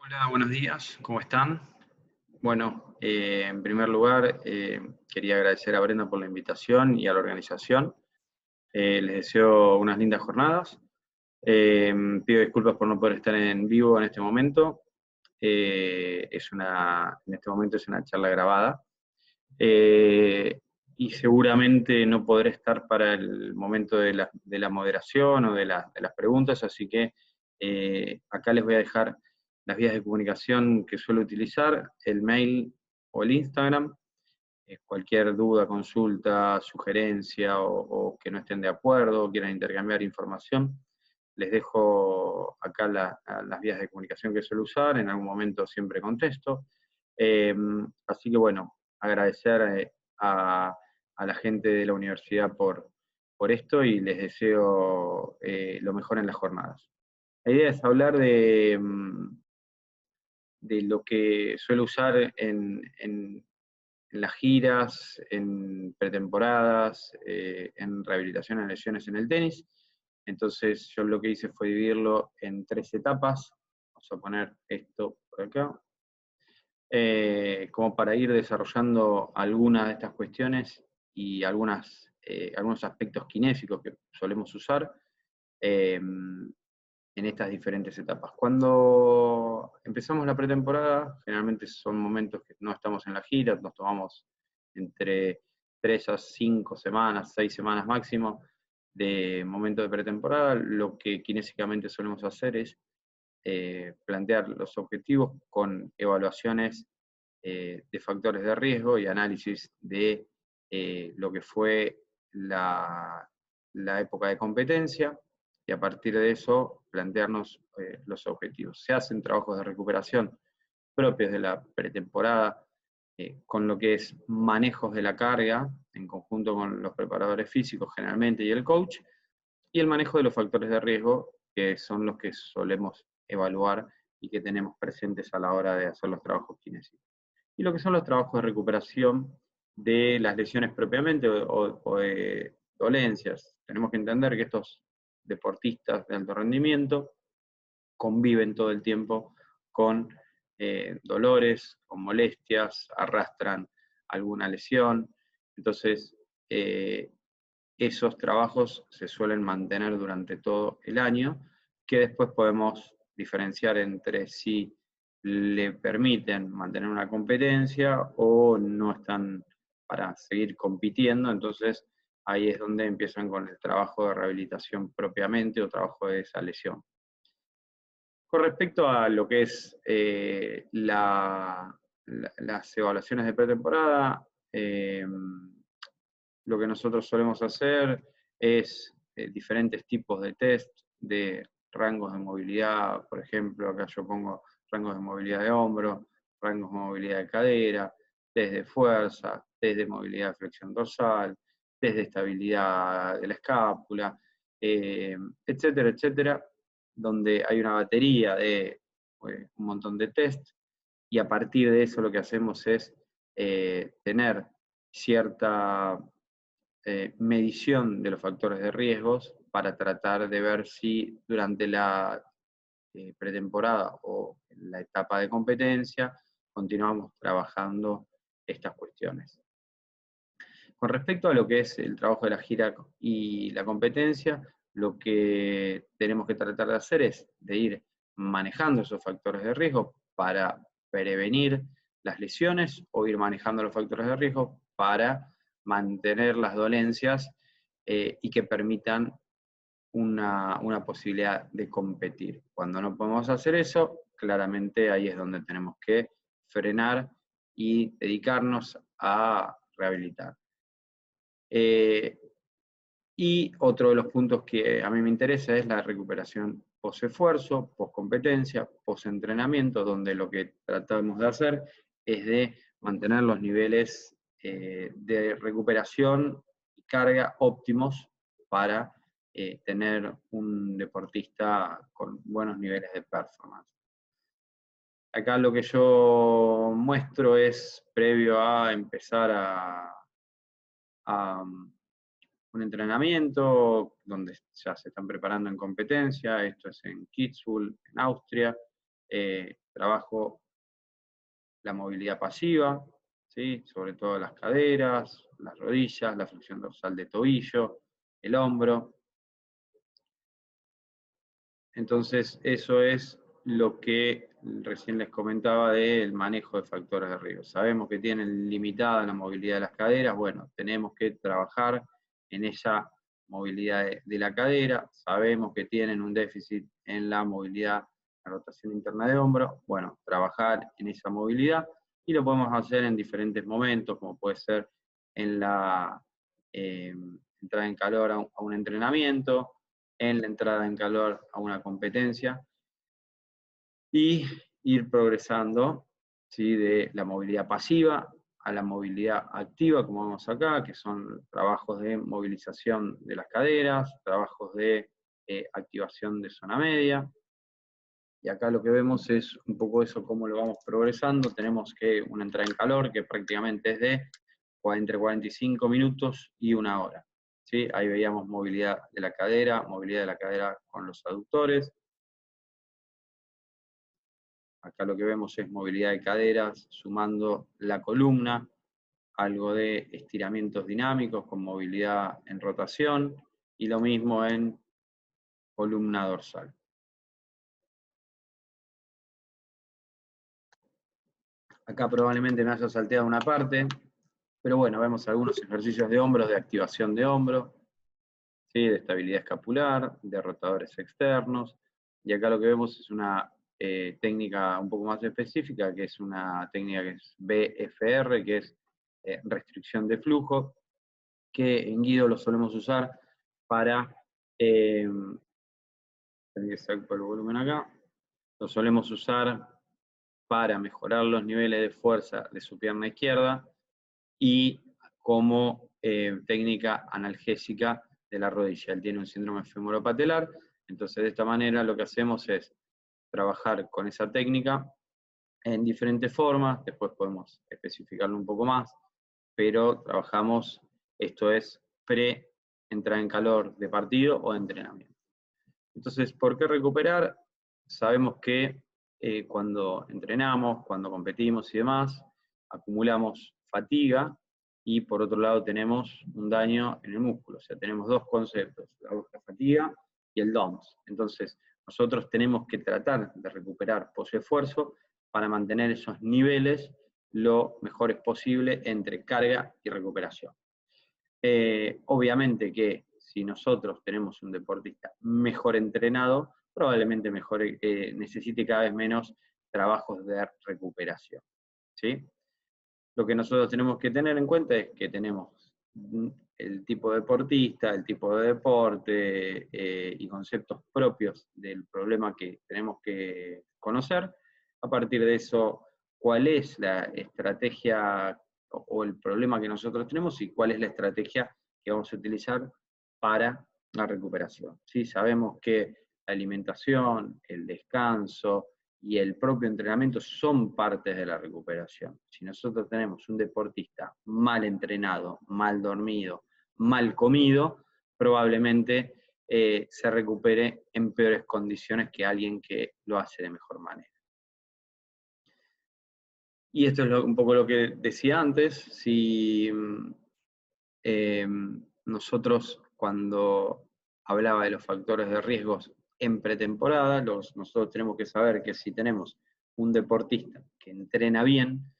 Hola, buenos días, ¿cómo están? Bueno, en primer lugar, quería agradecer a Brenda por la invitación y a la organización. Les deseo unas lindas jornadas. Eh, Pido disculpas por no poder estar en vivo en este momento. En este momento es una charla grabada. Eh, y seguramente no podré estar para el momento de la moderación o de las preguntas, así que acá les voy a dejar las vías de comunicación que suelo utilizar, el mail o el Instagram. Cualquier duda, consulta, sugerencia o que no estén de acuerdo o quieran intercambiar información, les dejo acá las vías de comunicación que suelo usar, en algún momento siempre contesto. Así que bueno, agradecer a la gente de la universidad por esto y les deseo lo mejor en las jornadas. La idea es hablar de lo que suelo usar en las giras, en pretemporadas, en rehabilitación de lesiones en el tenis. Entonces yo lo que hice fue dividirlo en 3 etapas. Vamos a poner esto por acá. Como para ir desarrollando algunas de estas cuestiones y algunos aspectos kinésicos que solemos usar en estas diferentes etapas. Cuando empezamos la pretemporada, generalmente son momentos que no estamos en la gira, nos tomamos entre 3 a 5 semanas, 6 semanas máximo de momento de pretemporada. Lo que kinésicamente solemos hacer es plantear los objetivos con evaluaciones de factores de riesgo y análisis de lo que fue la época de competencia, y a partir de eso plantearnos los objetivos. Se hacen trabajos de recuperación propios de la pretemporada, con lo que es manejos de la carga, en conjunto con los preparadores físicos generalmente y el coach, y el manejo de los factores de riesgo, que son los que solemos evaluar y que tenemos presentes a la hora de hacer los trabajos kinésicos. Y lo que son los trabajos de recuperación de las lesiones propiamente o de dolencias. Tenemos que entender que estos deportistas de alto rendimiento conviven todo el tiempo con dolores, con molestias, arrastran alguna lesión. Entonces, esos trabajos se suelen mantener durante todo el año, que después podemos diferenciar entre si le permiten mantener una competencia o no están para seguir compitiendo. Entonces ahí es donde empiezan con el trabajo de rehabilitación propiamente o trabajo de esa lesión. Con respecto a lo que es las evaluaciones de pretemporada, lo que nosotros solemos hacer es diferentes tipos de test de rangos de movilidad. Por ejemplo, acá yo pongo rangos de movilidad de hombro, rangos de movilidad de cadera, test de fuerza, test de movilidad de flexión dorsal, test de estabilidad de la escápula, etcétera, etcétera, donde hay una batería de un montón de test, y a partir de eso lo que hacemos es tener cierta medición de los factores de riesgos para tratar de ver si durante la pretemporada o en la etapa de competencia continuamos trabajando estas cuestiones. Con respecto a lo que es el trabajo de la gira y la competencia, lo que tenemos que tratar de hacer es de ir manejando esos factores de riesgo para prevenir las lesiones o ir manejando los factores de riesgo para mantener las dolencias y que permitan una posibilidad de competir. Cuando no podemos hacer eso, claramente ahí es donde tenemos que frenar y dedicarnos a rehabilitar. Y otro de los puntos que a mí me interesa es la recuperación post-esfuerzo, post-competencia, post-entrenamiento, donde lo que tratamos de hacer es de mantener los niveles de recuperación y carga óptimos para tener un deportista con buenos niveles de performance. Acá lo que yo muestro es previo a empezar a un entrenamiento donde ya se están preparando en competencia. Esto es en Kitzbühel, en Austria. trabajo la movilidad pasiva, ¿sí? Sobre todo las caderas, las rodillas, la flexión dorsal de tobillo, el hombro. Entonces, eso es lo que recién les comentaba del manejo de factores de riesgo. Sabemos que tienen limitada la movilidad de las caderas, bueno, tenemos que trabajar en esa movilidad de la cadera, sabemos que tienen un déficit en la movilidad, la rotación interna de hombro, bueno, trabajar en esa movilidad, y lo podemos hacer en diferentes momentos, como puede ser en la entrada en calor a un entrenamiento, en la entrada en calor a una competencia, y ir progresando, ¿sí? De la movilidad pasiva a la movilidad activa, como vemos acá, que son trabajos de movilización de las caderas, trabajos de activación de zona media. Y acá lo que vemos es un poco eso, cómo lo vamos progresando. Tenemos que una entrada en calor que prácticamente es de entre 45 minutos y 1 hora. ¿Sí? Ahí veíamos movilidad de la cadera con los aductores. Acá lo que vemos es movilidad de caderas, sumando la columna, algo de estiramientos dinámicos con movilidad en rotación, y lo mismo en columna dorsal. Acá probablemente me haya salteado una parte, pero bueno, vemos algunos ejercicios de hombros, de activación de hombro, ¿sí? De estabilidad escapular, de rotadores externos, y acá lo que vemos es una técnica un poco más específica, que es una técnica que es BFR, que es restricción de flujo, que en Guido lo solemos usar para, tengo que sacar el volumen acá, lo solemos usar para mejorar los niveles de fuerza de su pierna izquierda y como técnica analgésica de la rodilla. Él tiene un síndrome femoropatelar, entonces de esta manera lo que hacemos es trabajar con esa técnica en diferentes formas, después podemos especificarlo un poco más, pero trabajamos, esto es pre-entrada en calor de partido o de entrenamiento. Entonces, ¿por qué recuperar? Sabemos que cuando entrenamos, cuando competimos y demás, acumulamos fatiga, y por otro lado tenemos un daño en el músculo. O sea, tenemos dos conceptos, la fatiga y el DOMS. Entonces, nosotros tenemos que tratar de recuperar post-esfuerzo para mantener esos niveles lo mejores posible entre carga y recuperación. Obviamente que si nosotros tenemos un deportista mejor entrenado, probablemente necesite cada vez menos trabajos de recuperación, ¿sí? Lo que nosotros tenemos que tener en cuenta es que tenemos el tipo de deportista, el tipo de deporte y conceptos propios del problema que tenemos que conocer. A partir de eso, cuál es la estrategia o el problema que nosotros tenemos y cuál es la estrategia que vamos a utilizar para la recuperación. ¿Sí? Sabemos que la alimentación, el descanso y el propio entrenamiento son partes de la recuperación. Si nosotros tenemos un deportista mal entrenado, mal dormido, mal comido, probablemente se recupere en peores condiciones que alguien que lo hace de mejor manera. Y esto es un poco lo que decía antes, si nosotros cuando hablaba de los factores de riesgos en pretemporada, nosotros tenemos que saber que si tenemos un deportista que entrena bien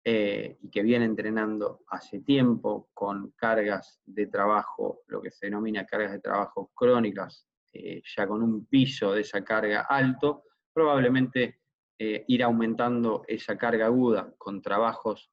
y que viene entrenando hace tiempo con cargas de trabajo, lo que se denomina cargas de trabajo crónicas, ya con un piso de esa carga alto, probablemente ir aumentando esa carga aguda con trabajos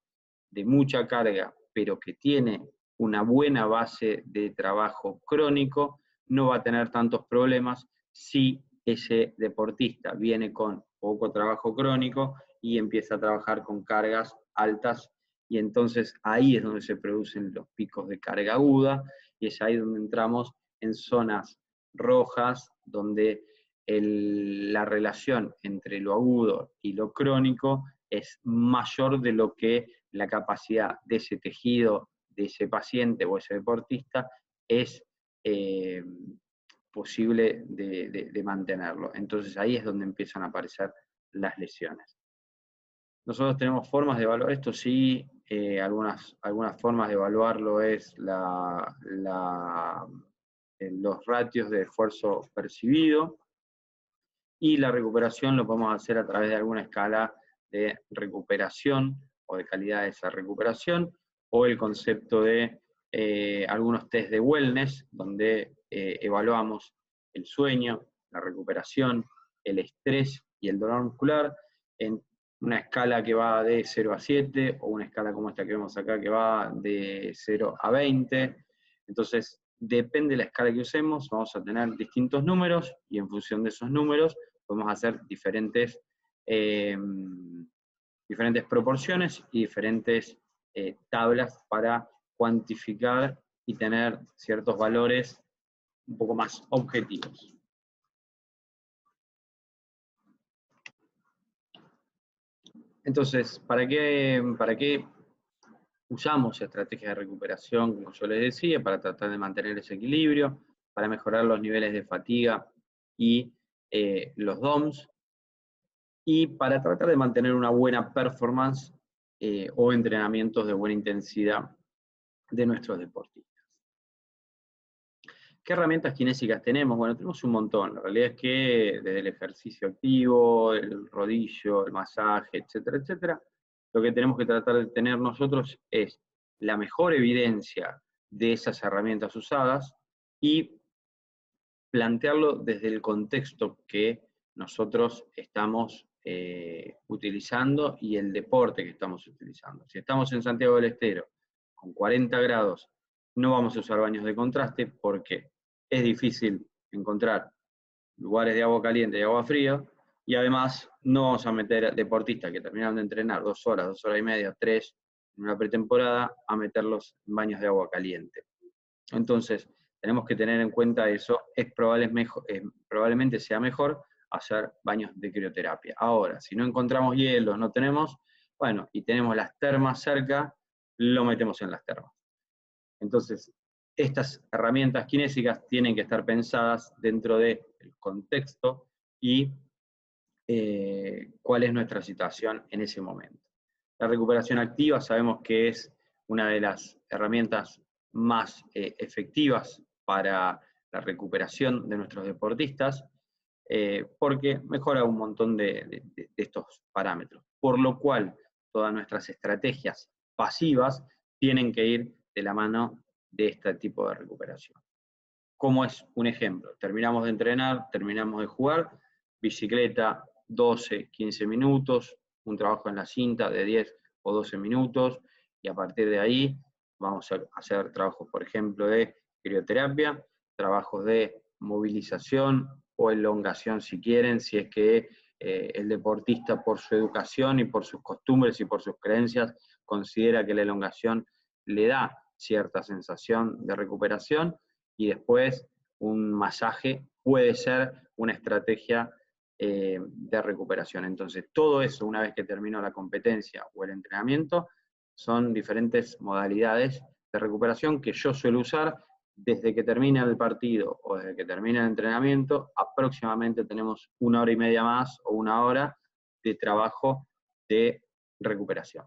de mucha carga, pero que tiene una buena base de trabajo crónico, no va a tener tantos problemas si ese deportista viene con poco trabajo crónico y empieza a trabajar con cargas altas, y entonces ahí es donde se producen los picos de carga aguda, y es ahí donde entramos en zonas rojas, donde la relación entre lo agudo y lo crónico es mayor de lo que la capacidad de ese tejido, de ese paciente o ese deportista es posible de mantenerlo. Entonces ahí es donde empiezan a aparecer las lesiones. Nosotros tenemos formas de evaluar esto, sí, algunas formas de evaluarlo es los ratios de esfuerzo percibido, y la recuperación lo podemos hacer a través de alguna escala de recuperación o de calidad de esa recuperación, o el concepto de algunos test de wellness, donde evaluamos el sueño, la recuperación, el estrés y el dolor muscular en una escala que va de 0 a 7, o una escala como esta que vemos acá que va de 0 a 20. Entonces, depende de la escala que usemos, vamos a tener distintos números, y en función de esos números podemos hacer diferentes proporciones y diferentes tablas para cuantificar y tener ciertos valores un poco más objetivos. Entonces, ¿para qué usamos estrategias de recuperación, como yo les decía? Para tratar de mantener ese equilibrio, para mejorar los niveles de fatiga y los DOMS, y para tratar de mantener una buena performance o entrenamientos de buena intensidad de nuestros deportistas. ¿Qué herramientas kinésicas tenemos? Bueno, tenemos un montón. La realidad es que desde el ejercicio activo, el rodillo, el masaje, etcétera, etcétera, lo que tenemos que tratar de tener nosotros es la mejor evidencia de esas herramientas usadas y plantearlo desde el contexto que nosotros estamos utilizando y el deporte que estamos utilizando. Si estamos en Santiago del Estero con 40 grados, no vamos a usar baños de contraste porque es difícil encontrar lugares de agua caliente y agua fría, y además no vamos a meter deportistas que terminan de entrenar 2 horas, 2 horas y media, 3 en una pretemporada, a meterlos en baños de agua caliente. Entonces, tenemos que tener en cuenta eso. Probablemente sea mejor hacer baños de crioterapia. Ahora, si no encontramos hielo, no tenemos, bueno, y tenemos las termas cerca, lo metemos en las termas. Entonces, estas herramientas kinésicas tienen que estar pensadas dentro del contexto y cuál es nuestra situación en ese momento. La recuperación activa sabemos que es una de las herramientas más efectivas para la recuperación de nuestros deportistas, porque mejora un montón de estos parámetros, por lo cual todas nuestras estrategias pasivas tienen que ir de la mano de este tipo de recuperación. Como es un ejemplo, terminamos de entrenar, terminamos de jugar, bicicleta 12, 15 minutos, un trabajo en la cinta de 10 o 12 minutos, y a partir de ahí vamos a hacer trabajos, por ejemplo, de crioterapia, trabajos de movilización o elongación si quieren, si es que el deportista, por su educación y por sus costumbres y por sus creencias, considera que la elongación le da cierta sensación de recuperación, y después un masaje puede ser una estrategia de recuperación. Entonces, todo eso, una vez que terminó la competencia o el entrenamiento, son diferentes modalidades de recuperación que yo suelo usar desde que termina el partido o desde que termina el entrenamiento. Aproximadamente tenemos 1 hora y media más o 1 hora de trabajo de recuperación.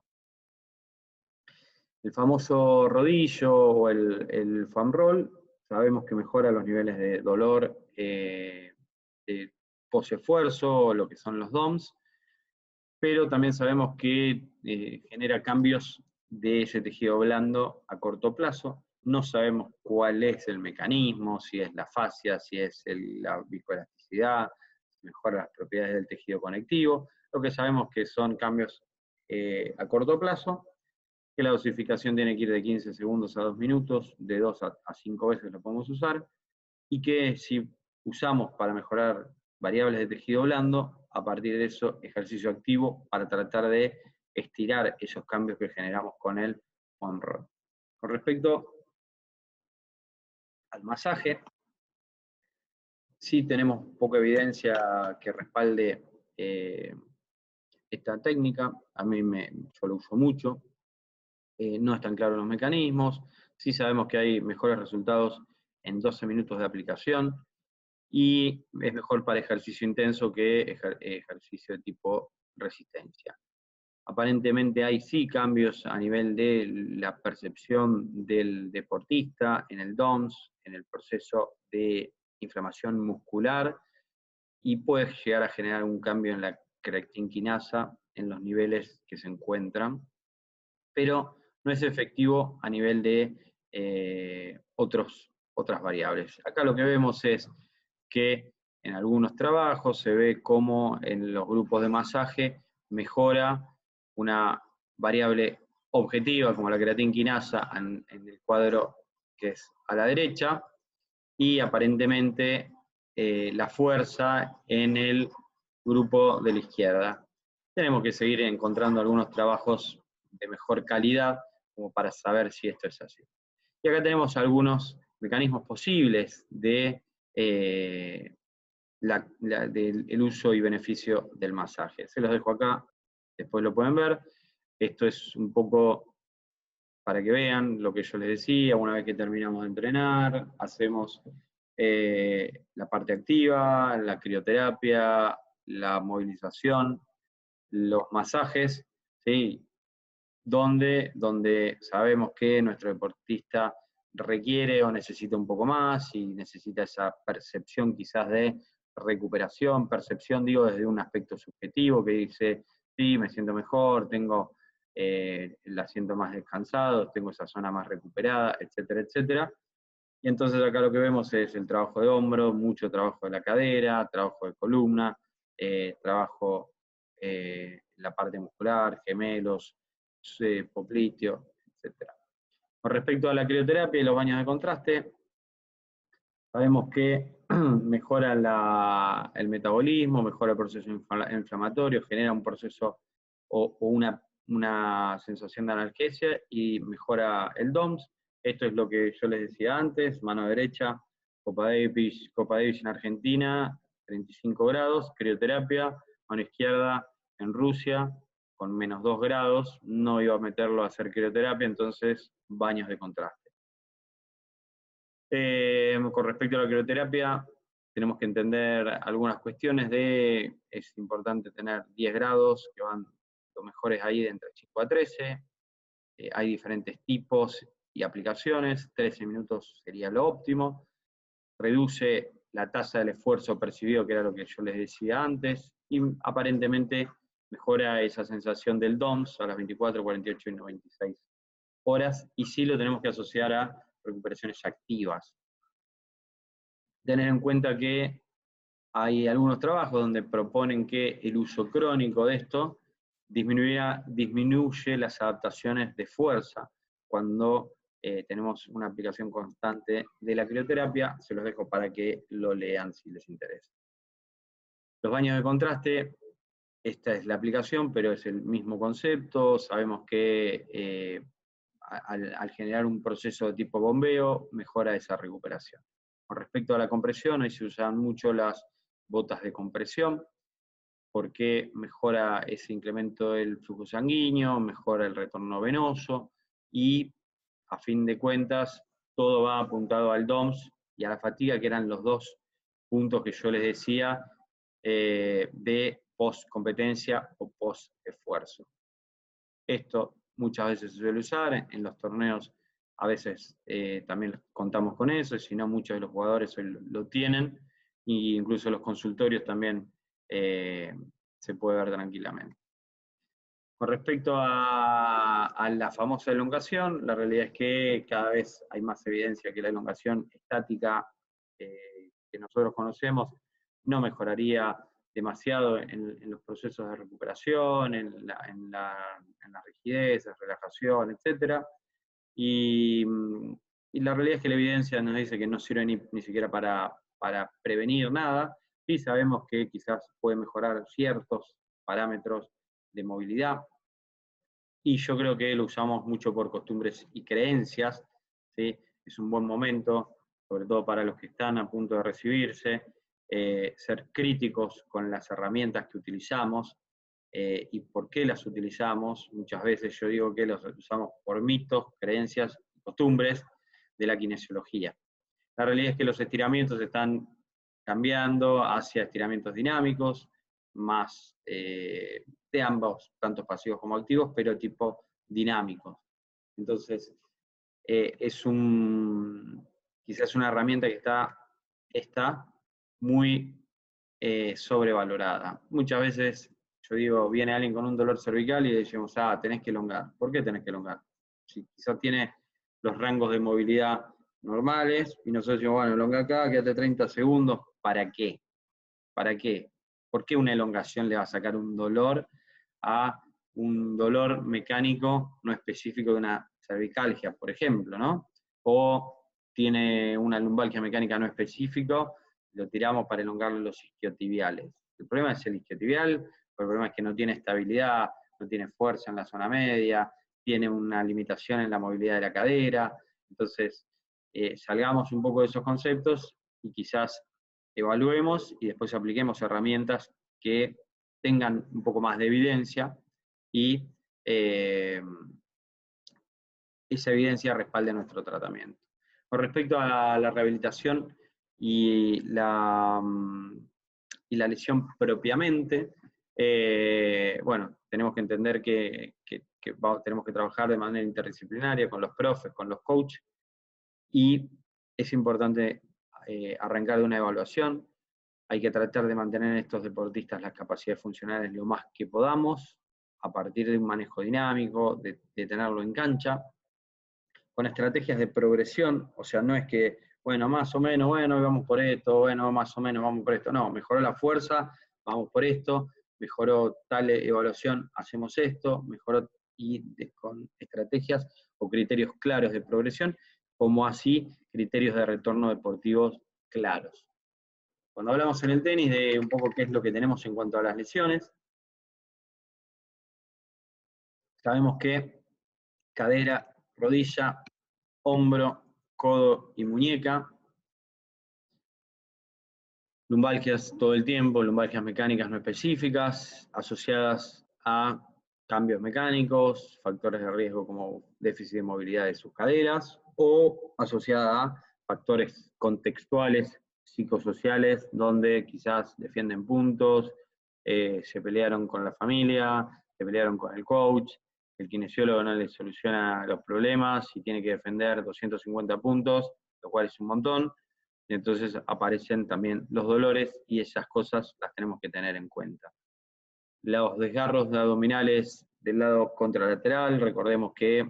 El famoso rodillo o el foam roll, sabemos que mejora los niveles de dolor de post-esfuerzo, lo que son los DOMS, pero también sabemos que genera cambios de ese tejido blando a corto plazo. No sabemos cuál es el mecanismo, si es la fascia, si es la viscoelasticidad, si mejora las propiedades del tejido conectivo. Lo que sabemos que son cambios a corto plazo, que la dosificación tiene que ir de 15 segundos a 2 minutos, de 2 a 5 veces lo podemos usar, y que si usamos para mejorar variables de tejido blando, a partir de eso, ejercicio activo para tratar de estirar esos cambios que generamos con el foam roll. Con respecto al masaje, sí tenemos poca evidencia que respalde esta técnica. Yo lo uso mucho. No están claros los mecanismos. Sí sabemos que hay mejores resultados en 12 minutos de aplicación, y es mejor para ejercicio intenso que ejercicio de tipo resistencia. Aparentemente hay sí cambios a nivel de la percepción del deportista en el DOMS, en el proceso de inflamación muscular, y puede llegar a generar un cambio en la creatinquinasa en los niveles que se encuentran, pero no es efectivo a nivel de otras variables. Acá lo que vemos es que en algunos trabajos se ve cómo en los grupos de masaje mejora una variable objetiva como la creatinquinasa en el cuadro que es a la derecha, y aparentemente la fuerza en el grupo de la izquierda. Tenemos que seguir encontrando algunos trabajos de mejor calidad como para saber si esto es así. Y acá tenemos algunos mecanismos posibles de, del uso y beneficio del masaje. Se los dejo acá, después lo pueden ver. Esto es un poco para que vean lo que yo les decía. Una vez que terminamos de entrenar, hacemos la parte activa, la crioterapia, la movilización, los masajes, ¿sí? donde sabemos que nuestro deportista requiere o necesita un poco más y necesita esa percepción quizás de recuperación, percepción digo desde un aspecto subjetivo que dice, sí, me siento mejor, tengo el asiento más descansado, tengo esa zona más recuperada, etcétera, etcétera. Y entonces acá lo que vemos es el trabajo de hombro, mucho trabajo de la cadera, trabajo de columna, trabajo la parte muscular, gemelos, popliteo, etc. Con respecto a la crioterapia y los baños de contraste, sabemos que mejora el metabolismo, mejora el proceso inflamatorio, genera un proceso o una sensación de analgesia y mejora el DOMS. Esto es lo que yo les decía antes, mano derecha, Copa Davis en Argentina, 35 grados, crioterapia, mano izquierda en Rusia, con menos 2 grados, no iba a meterlo a hacer crioterapia, entonces baños de contraste. Con respecto a la crioterapia, tenemos que entender algunas cuestiones es importante tener 10 grados, que van, lo mejor es ahí de entre 5 a 13, hay diferentes tipos y aplicaciones, 13 minutos sería lo óptimo, reduce la tasa del esfuerzo percibido, que era lo que yo les decía antes, y aparentemente mejora esa sensación del DOMS a las 24, 48 y 96 horas, y sí lo tenemos que asociar a recuperaciones activas. Tener en cuenta que hay algunos trabajos donde proponen que el uso crónico de esto disminuye las adaptaciones de fuerza cuando tenemos una aplicación constante de la crioterapia. Se los dejo para que lo lean si les interesa. Los baños de contraste, esta es la aplicación, pero es el mismo concepto. Sabemos que al generar un proceso de tipo bombeo, mejora esa recuperación. Con respecto a la compresión, hoy se usan mucho las botas de compresión, porque mejora ese incremento del flujo sanguíneo, mejora el retorno venoso, y a fin de cuentas, todo va apuntado al DOMS y a la fatiga, que eran los dos puntos que yo les decía de post-competencia o post-esfuerzo. Esto muchas veces se suele usar en los torneos, a veces también contamos con eso, y si no, muchos de los jugadores hoy lo tienen, e incluso los consultorios también se puede ver tranquilamente. Con respecto a la famosa elongación, la realidad es que cada vez hay más evidencia que la elongación estática que nosotros conocemos no mejoraría demasiado en los procesos de recuperación, en la rigidez, la relajación, etc. Y la realidad es que la evidencia nos dice que no sirve ni siquiera para prevenir nada. Sí sabemos que quizás puede mejorar ciertos parámetros de movilidad, y yo creo que lo usamos mucho por costumbres y creencias, ¿sí? Es un buen momento, sobre todo para los que están a punto de recibirse, ser críticos con las herramientas que utilizamos y por qué las utilizamos. Muchas veces yo digo que las usamos por mitos, creencias y costumbres de la kinesiología. La realidad es que los estiramientos están cambiando hacia estiramientos dinámicos, más de ambos, tanto pasivos como activos, pero tipo dinámicos. Entonces, es quizás una herramienta que está muy sobrevalorada. Muchas veces, yo digo, viene alguien con un dolor cervical y le decimos, tenés que elongar. ¿Por qué tenés que elongar? Si quizás tiene los rangos de movilidad normales, y nosotros decimos, bueno, elonga acá, quédate 30 segundos, ¿para qué? ¿Para qué? ¿Por qué una elongación le va a sacar un dolor a un dolor mecánico no específico de una cervicalgia, por ejemplo, ¿no? O tiene una lumbalgia mecánica no específico, lo tiramos para elongar los isquiotibiales. El problema es el isquiotibial, el problema es que no tiene estabilidad, no tiene fuerza en la zona media, tiene una limitación en la movilidad de la cadera. Entonces, salgamos un poco de esos conceptos y quizás evaluemos y después apliquemos herramientas que tengan un poco más de evidencia y esa evidencia respalde nuestro tratamiento. Con respecto a la rehabilitación y la lesión propiamente, bueno, tenemos que entender que tenemos que trabajar de manera interdisciplinaria con los profes, con los coaches, y es importante arrancar de una evaluación. Hay que tratar de mantener en estos deportistas las capacidades funcionales lo más que podamos, a partir de un manejo dinámico, de tenerlo en cancha, con estrategias de progresión. O sea, no es que, bueno, más o menos, bueno, vamos por esto, bueno, más o menos vamos por esto. No, mejoró la fuerza, vamos por esto, mejoró tal evaluación, hacemos esto, mejoró, y con estrategias o criterios claros de progresión, como así criterios de retorno deportivos claros. Cuando hablamos en el tenis de un poco qué es lo que tenemos en cuanto a las lesiones, sabemos que cadera, rodilla, hombro, codo y muñeca, lumbalgias todo el tiempo, lumbalgias mecánicas no específicas, asociadas a cambios mecánicos, factores de riesgo como déficit de movilidad de sus caderas, o asociada a factores contextuales, psicosociales, donde quizás defienden puntos, se pelearon con la familia, se pelearon con el coach, el kinesiólogo no les soluciona los problemas y tiene que defender 250 puntos, lo cual es un montón. Y entonces aparecen también los dolores y esas cosas las tenemos que tener en cuenta. Los desgarros de abdominales del lado contralateral, recordemos que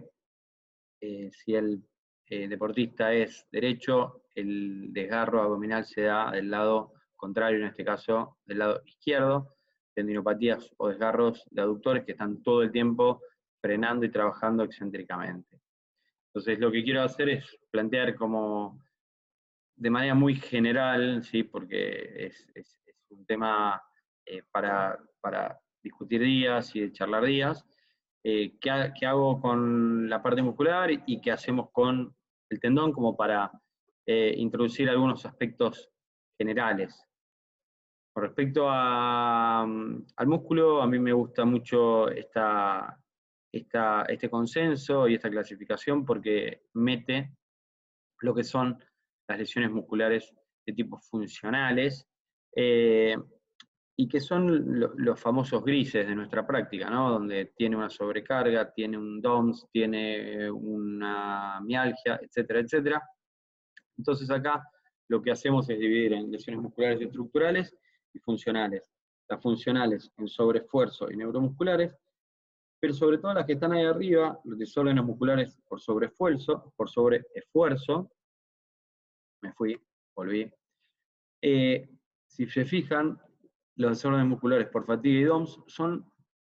si el deportista es derecho, el desgarro abdominal se da del lado contrario, en este caso del lado izquierdo, tendinopatías o desgarros de aductores que están todo el tiempo frenando y trabajando excéntricamente. Entonces lo que quiero hacer es plantear como de manera muy general, ¿sí? Porque es un tema para discutir días y charlar días, qué hago con la parte muscular y qué hacemos con el tendón, como para introducir algunos aspectos generales. Con respecto al músculo, a mí me gusta mucho este consenso y esta clasificación porque mete lo que son las lesiones musculares de tipo funcionales, y que son los famosos grises de nuestra práctica, ¿no? Donde tiene una sobrecarga, tiene un DOMS, tiene una mialgia, etcétera, etcétera. Entonces acá lo que hacemos es dividir en lesiones musculares estructurales y funcionales. Las funcionales en sobreesfuerzo y neuromusculares, pero sobre todo las que están ahí arriba, los desórdenes musculares por sobreesfuerzo, me fui, volví. Si se fijan, los desórdenes musculares por fatiga y DOMS son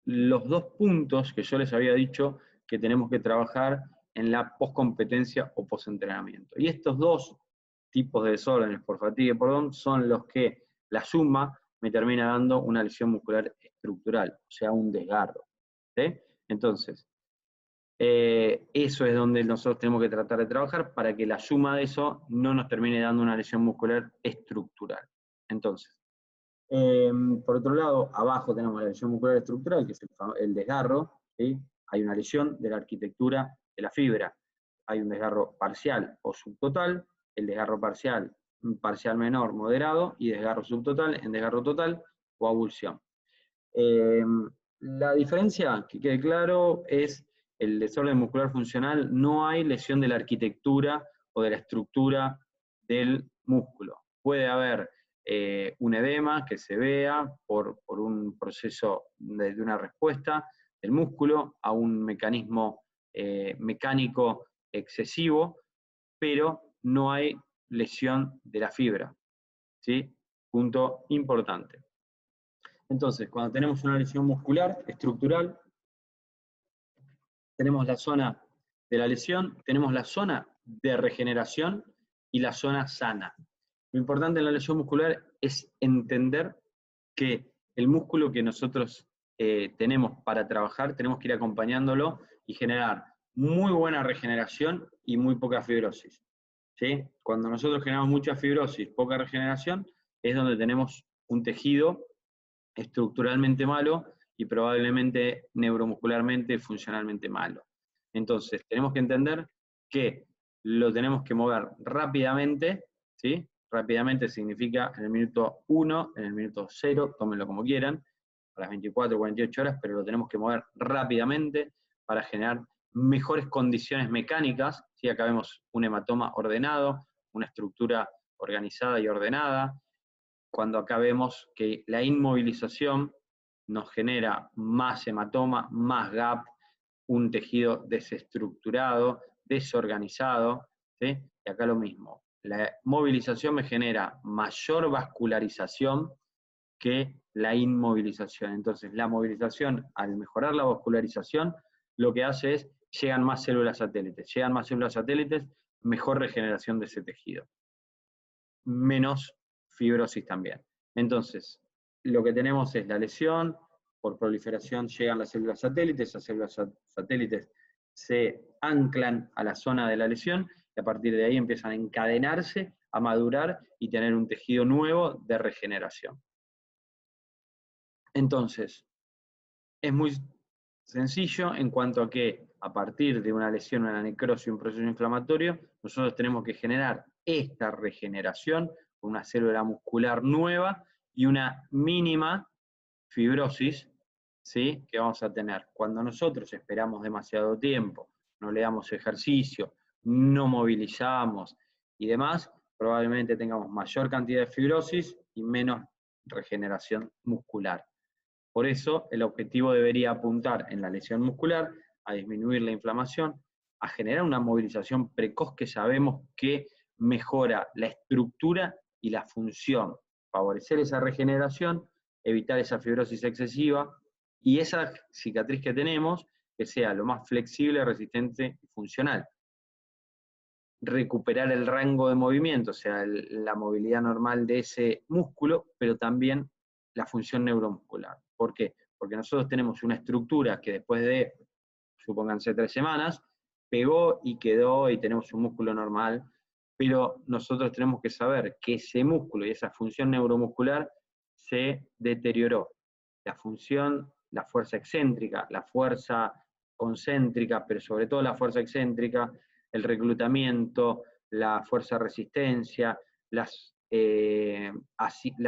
los dos puntos que yo les había dicho que tenemos que trabajar en la poscompetencia o posentrenamiento. Y estos dos tipos de desórdenes por fatiga y por DOMS son los que la suma me termina dando una lesión muscular estructural, o sea, un desgarro. ¿Sí? Entonces, eso es donde nosotros tenemos que tratar de trabajar para que la suma de eso no nos termine dando una lesión muscular estructural. Entonces, por otro lado, abajo tenemos la lesión muscular estructural, que es el desgarro, ¿sí? Hay una lesión de la arquitectura de la fibra, hay un desgarro parcial o subtotal, el desgarro parcial parcial menor, moderado, y desgarro subtotal en desgarro total o avulsión. La diferencia, que quede claro, es el desorden muscular funcional, no hay lesión de la arquitectura o de la estructura del músculo. Puede haber un edema que se vea por un proceso de una respuesta del músculo a un mecanismo mecánico excesivo, pero no hay lesión de la fibra, ¿sí? Punto importante. Entonces, cuando tenemos una lesión muscular estructural, tenemos la zona de la lesión, tenemos la zona de regeneración y la zona sana. Lo importante en la lesión muscular es entender que el músculo que nosotros tenemos para trabajar, tenemos que ir acompañándolo y generar muy buena regeneración y muy poca fibrosis, ¿sí? Cuando nosotros generamos mucha fibrosis, poca regeneración, es donde tenemos un tejido estructuralmente malo y probablemente neuromuscularmente, funcionalmente malo. Entonces, tenemos que entender que lo tenemos que mover rápidamente, ¿sí? Rápidamente significa en el minuto 1, en el minuto 0, tómenlo como quieran, a las 24 o 48 horas, pero lo tenemos que mover rápidamente para generar mejores condiciones mecánicas, ¿sí? Acá vemos un hematoma ordenado, una estructura organizada y ordenada, cuando acá vemos que la inmovilización nos genera más hematoma, más gap, un tejido desestructurado, desorganizado, ¿sí? Y acá lo mismo. La movilización me genera mayor vascularización que la inmovilización. Entonces, la movilización, al mejorar la vascularización, lo que hace es, llegan más células satélites. Llegan más células satélites, mejor regeneración de ese tejido. Menos fibrosis también. Entonces, lo que tenemos es la lesión, por proliferación llegan las células satélites, esas células satélites se anclan a la zona de la lesión, y a partir de ahí empiezan a encadenarse, a madurar y tener un tejido nuevo de regeneración. Entonces, es muy sencillo en cuanto a que a partir de una lesión, una necrosis, un proceso inflamatorio, nosotros tenemos que generar esta regeneración con una célula muscular nueva y una mínima fibrosis, ¿sí? Que vamos a tener. Cuando nosotros esperamos demasiado tiempo, no le damos ejercicio, no movilizamos y demás, probablemente tengamos mayor cantidad de fibrosis y menos regeneración muscular. Por eso, el objetivo debería apuntar en la lesión muscular a disminuir la inflamación, a generar una movilización precoz que sabemos que mejora la estructura y la función, favorecer esa regeneración, evitar esa fibrosis excesiva y esa cicatriz que tenemos que sea lo más flexible, resistente y funcional. Recuperar el rango de movimiento, o sea, la movilidad normal de ese músculo, pero también la función neuromuscular. ¿Por qué? Porque nosotros tenemos una estructura que después de, supónganse 3 semanas, pegó y quedó y tenemos un músculo normal, pero nosotros tenemos que saber que ese músculo y esa función neuromuscular se deterioró. La función, la fuerza excéntrica, la fuerza concéntrica, pero sobre todo la fuerza excéntrica, el reclutamiento, la fuerza de resistencia, la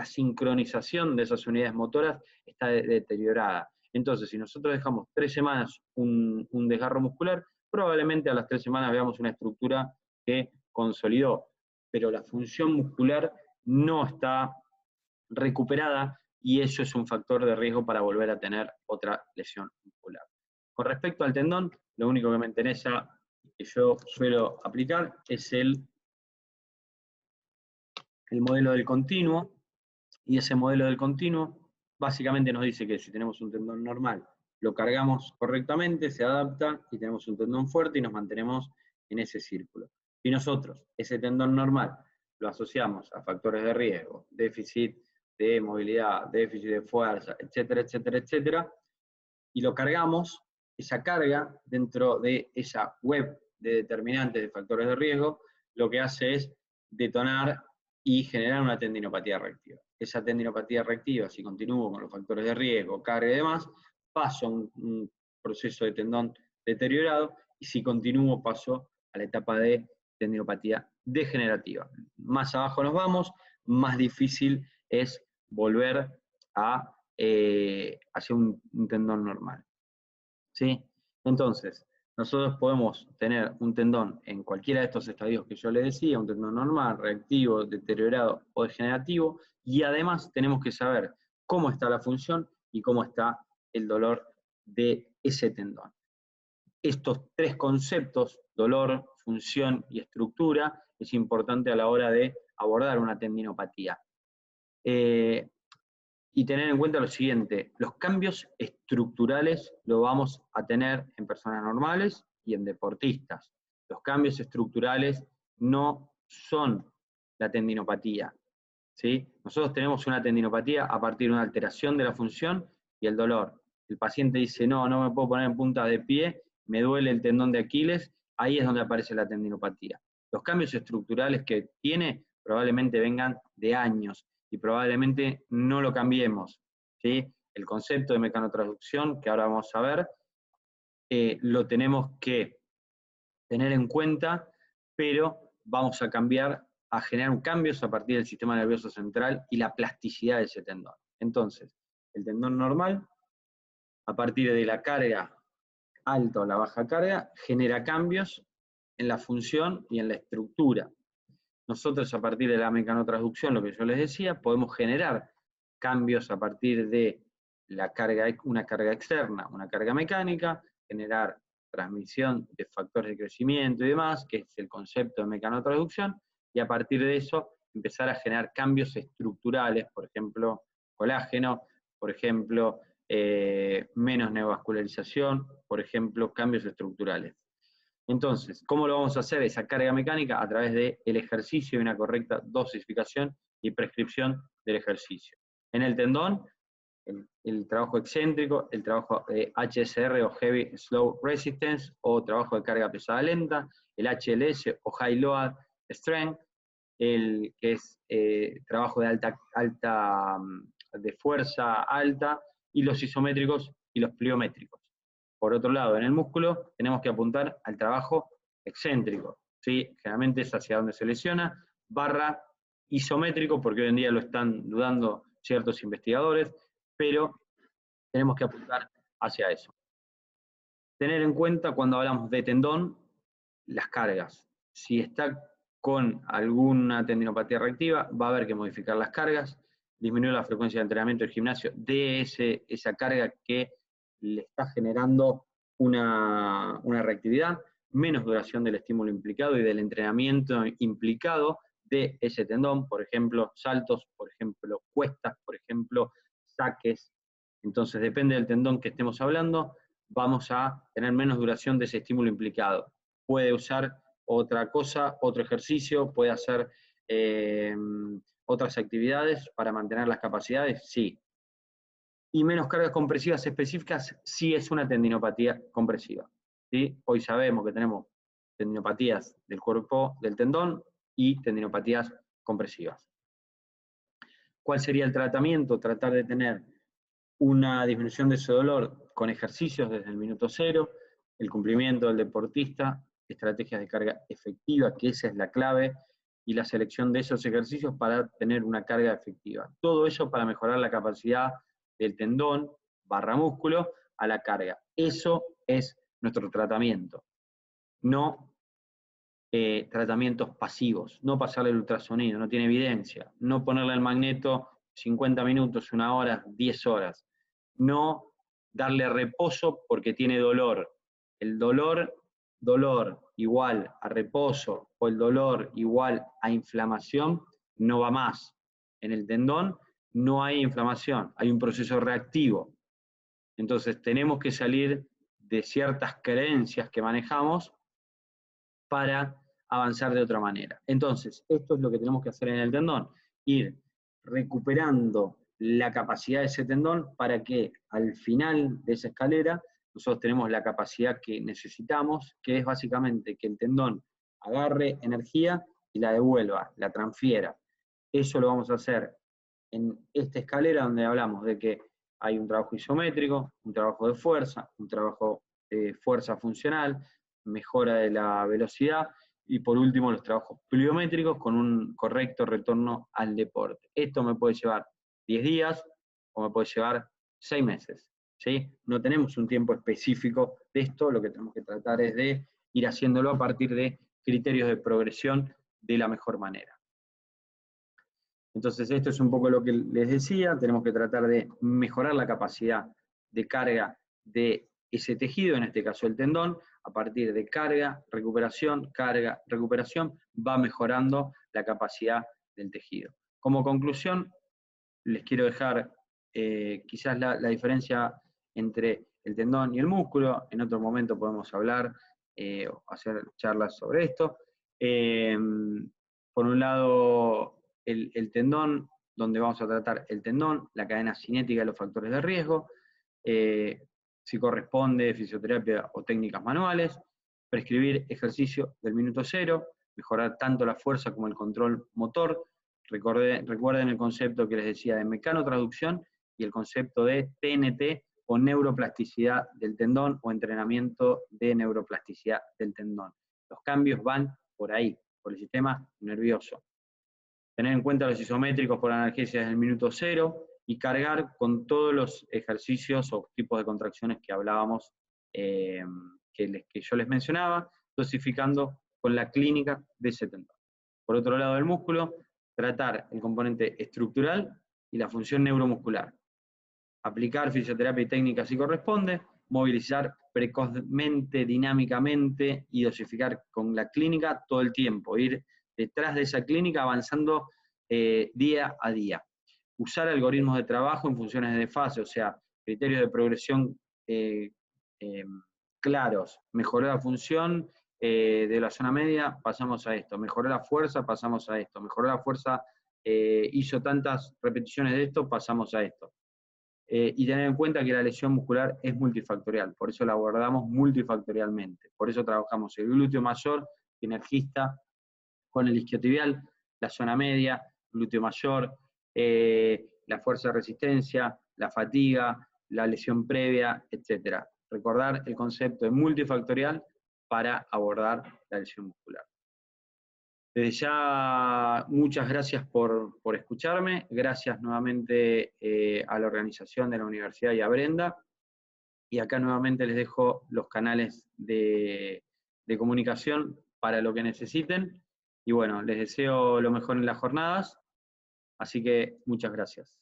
sincronización de esas unidades motoras está deteriorada. Entonces, si nosotros dejamos 3 semanas un desgarro muscular, probablemente a las 3 semanas veamos una estructura que consolidó, pero la función muscular no está recuperada y eso es un factor de riesgo para volver a tener otra lesión muscular. Con respecto al tendón, lo único que me interesa que yo suelo aplicar es el modelo del continuo, y ese modelo del continuo básicamente nos dice que si tenemos un tendón normal, lo cargamos correctamente, se adapta, y tenemos un tendón fuerte y nos mantenemos en ese círculo. Y nosotros, ese tendón normal, lo asociamos a factores de riesgo, déficit de movilidad, déficit de fuerza, etcétera, etcétera, etcétera, y lo cargamos, esa carga dentro de esa web de determinantes de factores de riesgo, lo que hace es detonar y generar una tendinopatía reactiva. Esa tendinopatía reactiva, si continúo con los factores de riesgo, carga y demás, paso a un proceso de tendón deteriorado, y si continúo paso a la etapa de tendinopatía degenerativa. Más abajo nos vamos, más difícil es volver a hacia un tendón normal. ¿Sí? Entonces, nosotros podemos tener un tendón en cualquiera de estos estadios que yo les decía, un tendón normal, reactivo, deteriorado o degenerativo, y además tenemos que saber cómo está la función y cómo está el dolor de ese tendón. Estos tres conceptos, dolor, función y estructura, es importante a la hora de abordar una tendinopatía. Y tener en cuenta lo siguiente, los cambios estructurales lo vamos a tener en personas normales y en deportistas. Los cambios estructurales no son la tendinopatía, ¿sí? Nosotros tenemos una tendinopatía a partir de una alteración de la función y el dolor. El paciente dice, no me puedo poner en punta de pie, me duele el tendón de Aquiles, ahí es donde aparece la tendinopatía. Los cambios estructurales que tiene probablemente vengan de años, y probablemente no lo cambiemos, ¿sí? El concepto de mecanotransducción, que ahora vamos a ver, lo tenemos que tener en cuenta, pero vamos a generar cambios a partir del sistema nervioso central y la plasticidad de ese tendón. Entonces, el tendón normal, a partir de la carga alta o la baja carga, genera cambios en la función y en la estructura. Nosotros, a partir de la mecanotransducción, lo que yo les decía, podemos generar cambios a partir de una carga externa, una carga mecánica, generar transmisión de factores de crecimiento y demás, que es el concepto de mecanotransducción, y a partir de eso empezar a generar cambios estructurales, por ejemplo, colágeno, por ejemplo, menos neovascularización, por ejemplo, cambios estructurales. Entonces, ¿cómo lo vamos a hacer esa carga mecánica? A través del ejercicio y una correcta dosificación y prescripción del ejercicio. En el tendón, el trabajo excéntrico, el trabajo de HSR o Heavy Slow Resistance, o trabajo de carga pesada lenta, el HLS o High Load Strength, el que es trabajo de de fuerza alta, y los isométricos y los pliométricos. Por otro lado, en el músculo tenemos que apuntar al trabajo excéntrico, ¿sí? Generalmente es hacia donde se lesiona, barra isométrico, porque hoy en día lo están dudando ciertos investigadores, pero tenemos que apuntar hacia eso. Tener en cuenta cuando hablamos de tendón, las cargas. Si está con alguna tendinopatía reactiva, va a haber que modificar las cargas, disminuir la frecuencia de entrenamiento del gimnasio de esa carga que le está generando una reactividad, menos duración del estímulo implicado y del entrenamiento implicado de ese tendón, por ejemplo, saltos, por ejemplo, cuestas, por ejemplo, saques. Entonces, depende del tendón que estemos hablando, vamos a tener menos duración de ese estímulo implicado. Puede usar otra cosa, otro ejercicio, puede hacer otras actividades para mantener las capacidades, sí. Y menos cargas compresivas específicas si es una tendinopatía compresiva, ¿sí? Hoy sabemos que tenemos tendinopatías del cuerpo del tendón y tendinopatías compresivas. ¿Cuál sería el tratamiento? Tratar de tener una disminución de ese dolor con ejercicios desde el minuto cero, el cumplimiento del deportista, estrategias de carga efectiva, que esa es la clave, y la selección de esos ejercicios para tener una carga efectiva. Todo eso para mejorar la capacidad del tendón barra músculo a la carga. Eso es nuestro tratamiento. No tratamientos pasivos, no pasarle el ultrasonido, no tiene evidencia, no ponerle el magneto 50 minutos, 1 hora, 10 horas, no darle reposo porque tiene dolor. El dolor igual a reposo o el dolor igual a inflamación no va más. En el tendón no hay inflamación, hay un proceso reactivo. Entonces tenemos que salir de ciertas creencias que manejamos para avanzar de otra manera. Entonces, esto es lo que tenemos que hacer en el tendón, ir recuperando la capacidad de ese tendón para que al final de esa escalera nosotros tenemos la capacidad que necesitamos, que es básicamente que el tendón agarre energía y la devuelva, la transfiera. Eso lo vamos a hacer en esta escalera donde hablamos de que hay un trabajo isométrico, un trabajo de fuerza, un trabajo de fuerza funcional, mejora de la velocidad Y por último, los trabajos pliométricos con un correcto retorno al deporte. Esto me puede llevar 10 días o me puede llevar 6 meses. ¿Sí? No tenemos un tiempo específico de esto, lo que tenemos que tratar es de ir haciéndolo a partir de criterios de progresión de la mejor manera. Entonces, esto es un poco lo que les decía, tenemos que tratar de mejorar la capacidad de carga de ese tejido, en este caso el tendón, a partir de carga, recuperación, va mejorando la capacidad del tejido. Como conclusión, les quiero dejar quizás la diferencia entre el tendón y el músculo. En otro momento podemos hablar o hacer charlas sobre esto. Por un lado, el tendón, donde vamos a tratar el tendón, la cadena cinética y los factores de riesgo, si corresponde fisioterapia o técnicas manuales, prescribir ejercicio del minuto cero, mejorar tanto la fuerza como el control motor. Recuerden el concepto que les decía de mecanotraducción y el concepto de TNT o neuroplasticidad del tendón o entrenamiento de neuroplasticidad del tendón. Los cambios van por ahí, por el sistema nervioso. Tener en cuenta los isométricos por analgesia desde el minuto cero y cargar con todos los ejercicios o tipos de contracciones que hablábamos, que yo les mencionaba, dosificando con la clínica de ese tendón. Por otro lado del músculo, tratar el componente estructural y la función neuromuscular. Aplicar fisioterapia y técnica si corresponde, movilizar precozmente, dinámicamente y dosificar con la clínica todo el tiempo, ir detrás de esa clínica avanzando día a día. Usar algoritmos de trabajo en funciones de fase, o sea, criterios de progresión claros. Mejoró la función de la zona media, pasamos a esto. Mejoró la fuerza, pasamos a esto. Mejoró la fuerza, hizo tantas repeticiones de esto, pasamos a esto. Y tener en cuenta que la lesión muscular es multifactorial, por eso la abordamos multifactorialmente. Por eso trabajamos el glúteo mayor, sinergista, con el isquiotibial, la zona media, glúteo mayor, la fuerza de resistencia, la fatiga, la lesión previa, etc. Recordar el concepto de multifactorial para abordar la lesión muscular. Desde ya, muchas gracias por escucharme, gracias nuevamente a la organización de la universidad y a Brenda, y acá nuevamente les dejo los canales de comunicación para lo que necesiten, y bueno, les deseo lo mejor en las jornadas, así que muchas gracias.